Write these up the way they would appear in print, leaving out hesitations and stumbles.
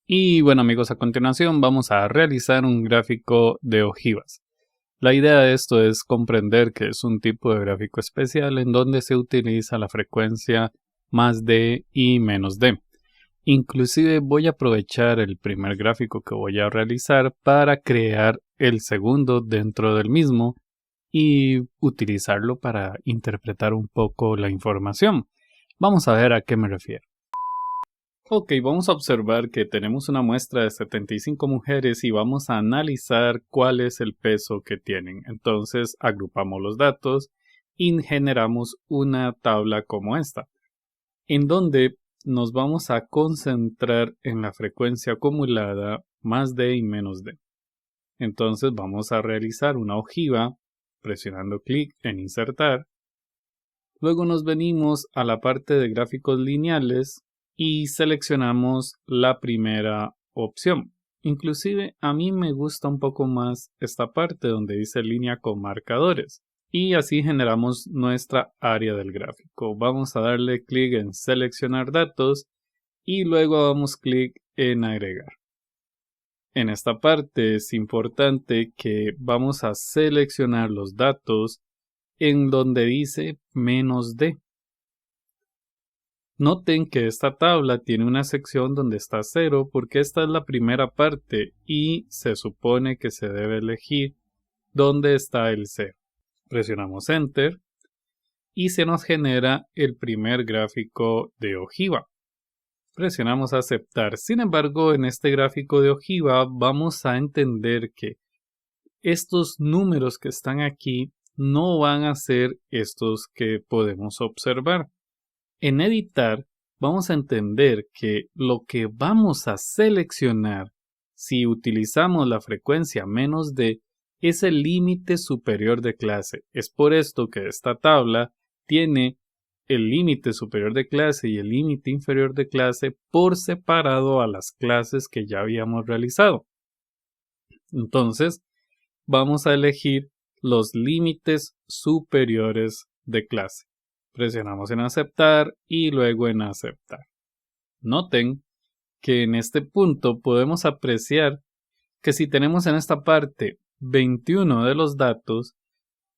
Y bueno amigos, a continuación vamos a realizar un gráfico de ojivas. La idea de esto es comprender que es un tipo de gráfico especial en donde se utiliza la frecuencia más D y menos D. Inclusive voy a aprovechar el primer gráfico que voy a realizar para crear el segundo dentro del mismo y utilizarlo para interpretar un poco la información. Vamos a ver a qué me refiero. Ok, vamos a observar que tenemos una muestra de 75 mujeres y vamos a analizar cuál es el peso que tienen. Entonces agrupamos los datos y generamos una tabla como esta, en donde nos vamos a concentrar en la frecuencia acumulada más D y menos D. Entonces vamos a realizar una ojiva presionando clic en insertar. Luego nos venimos a la parte de gráficos lineales y seleccionamos la primera opción. Inclusive a mí me gusta un poco más esta parte donde dice línea con marcadores. Y así generamos nuestra área del gráfico. Vamos a darle clic en seleccionar datos y luego damos clic en agregar. En esta parte es importante que vamos a seleccionar los datos en donde dice menos D. Noten que esta tabla tiene una sección donde está 0 porque esta es la primera parte y se supone que se debe elegir dónde está el 0. Presionamos Enter y se nos genera el primer gráfico de ojiva. Presionamos aceptar. Sin embargo, en este gráfico de ojiva vamos a entender que estos números que están aquí no van a ser estos que podemos observar. En editar vamos a entender que lo que vamos a seleccionar si utilizamos la frecuencia menos D es el límite superior de clase. Es por esto que esta tabla tiene el límite superior de clase y el límite inferior de clase por separado a las clases que ya habíamos realizado. Entonces vamos a elegir los límites superiores de clase. Presionamos en aceptar y luego en aceptar. Noten que en este punto podemos apreciar que si tenemos en esta parte 21 de los datos,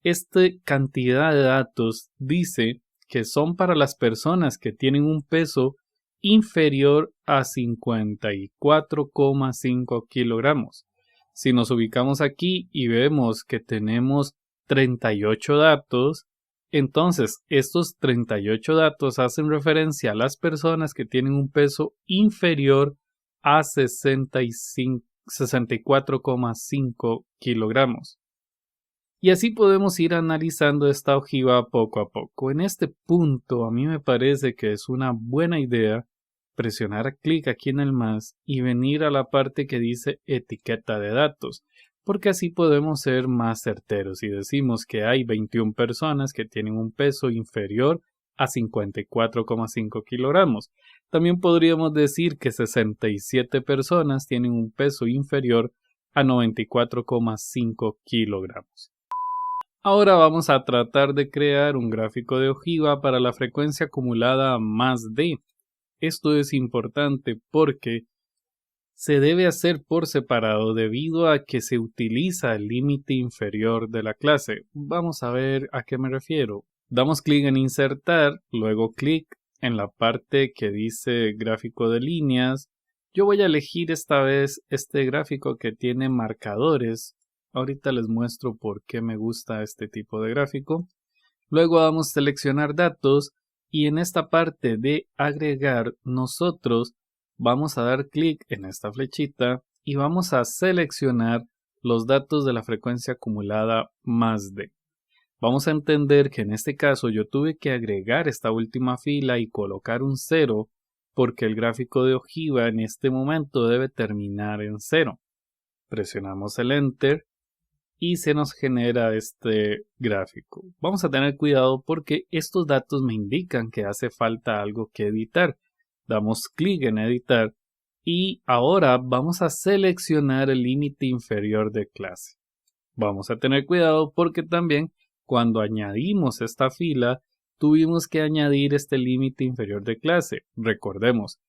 esta cantidad de datos dice que son para las personas que tienen un peso inferior a 54,5 kilogramos. Si nos ubicamos aquí y vemos que tenemos 38 datos, entonces estos 38 datos hacen referencia a las personas que tienen un peso inferior a 64,5 kilogramos. Y así podemos ir analizando esta ojiva poco a poco. En este punto a mí me parece que es una buena idea presionar clic aquí en el más y venir a la parte que dice etiqueta de datos, porque así podemos ser más certeros y decimos que hay 21 personas que tienen un peso inferior a 54,5 kilogramos. También podríamos decir que 67 personas tienen un peso inferior a 94,5 kilogramos. Ahora vamos a tratar de crear un gráfico de ojiva para la frecuencia acumulada más D. Esto es importante porque se debe hacer por separado debido a que se utiliza el límite inferior de la clase. Vamos a ver a qué me refiero. Damos clic en insertar, luego clic en la parte que dice gráfico de líneas. Yo voy a elegir esta vez este gráfico que tiene marcadores. Ahorita les muestro por qué me gusta este tipo de gráfico. Luego damos seleccionar datos y en esta parte de agregar nosotros vamos a dar clic en esta flechita y vamos a seleccionar los datos de la frecuencia acumulada más D. Vamos a entender que en este caso yo tuve que agregar esta última fila y colocar un 0 porque el gráfico de ojiva en este momento debe terminar en 0. Presionamos el Enter y se nos genera este gráfico. Vamos a tener cuidado porque estos datos me indican que hace falta algo que editar. Damos clic en editar y ahora vamos a seleccionar el límite inferior de clase. Vamos a tener cuidado porque también cuando añadimos esta fila tuvimos que añadir este límite inferior de clase. Recordemos,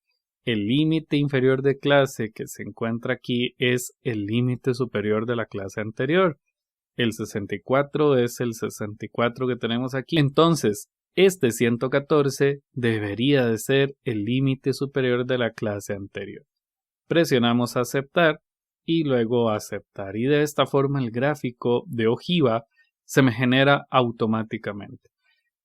el límite inferior de clase que se encuentra aquí es el límite superior de la clase anterior. El 64 es el 64 que tenemos aquí. Entonces, este 114 debería de ser el límite superior de la clase anterior. Presionamos aceptar y luego aceptar. Y de esta forma el gráfico de ojiva se me genera automáticamente.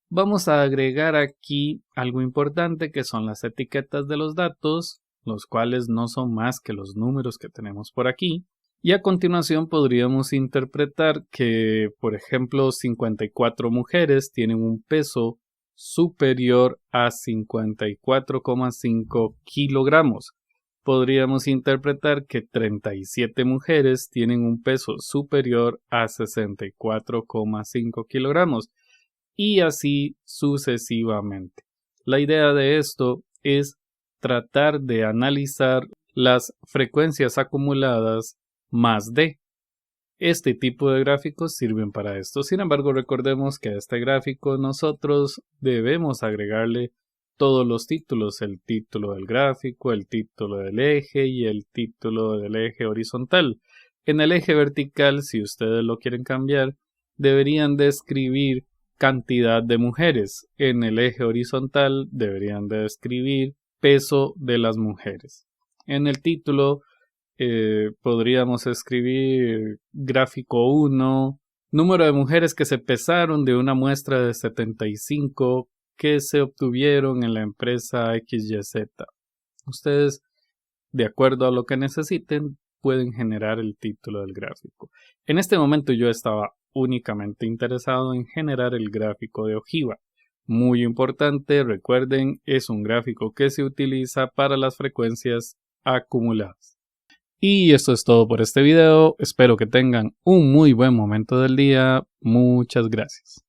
Vamos a agregar aquí algo importante que son las etiquetas de los datos, los cuales no son más que los números que tenemos por aquí. Y a continuación podríamos interpretar que, por ejemplo, 54 mujeres tienen un peso superior a 54,5 kilogramos. Podríamos interpretar que 37 mujeres tienen un peso superior a 64,5 kilogramos. Y así sucesivamente. La idea de esto es tratar de analizar las frecuencias acumuladas más de. Este tipo de gráficos sirven para esto. Sin embargo, recordemos que a este gráfico nosotros debemos agregarle todos los títulos, el título del gráfico, el título del eje y el título del eje horizontal. En el eje vertical, si ustedes lo quieren cambiar, deberían de escribir cantidad de mujeres. En el eje horizontal deberían de escribir peso de las mujeres. En el título podríamos escribir gráfico 1, número de mujeres que se pesaron de una muestra de 75 que se obtuvieron en la empresa XYZ. Ustedes, de acuerdo a lo que necesiten, pueden generar el título del gráfico. En este momento yo estaba únicamente interesado en generar el gráfico de ojiva. Muy importante, recuerden, es un gráfico que se utiliza para las frecuencias acumuladas. Y esto es todo por este video. Espero que tengan un muy buen momento del día. Muchas gracias.